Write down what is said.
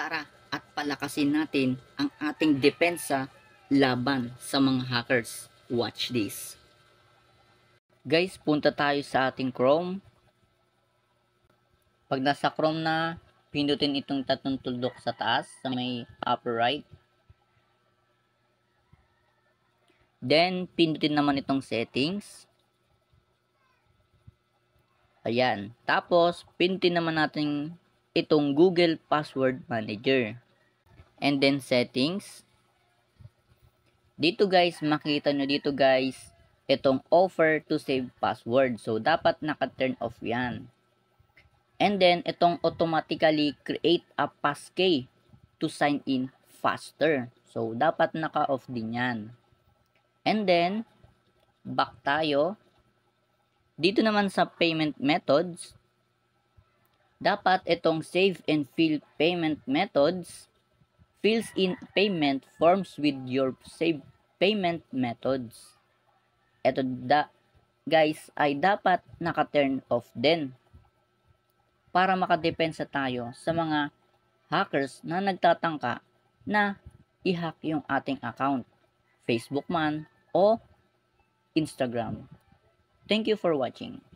Tara at palakasin natin ang ating depensa laban sa mga hackers. Watch this. Guys, punta tayo sa ating Chrome. Pag nasa Chrome na, pindutin itong tatlong tuldok sa taas sa may upper right. Then, pindutin naman itong settings. Ayan. Tapos, pindutin naman natin itong Google Password Manager. And then, settings. Dito guys, makita nyo dito guys, itong offer to save password. So, dapat naka-turn off yan. And then, itong automatically create a passkey to sign in faster. So, dapat naka-off din yan. And then, back tayo. Dito naman sa payment methods, dapat itong save and fill payment methods, fills in payment forms with your save payment methods. Ito guys ay dapat naka-turn off din para makadepensa tayo sa mga hackers na nagtatangka na i-hack yung ating account, Facebook man o Instagram. Thank you for watching.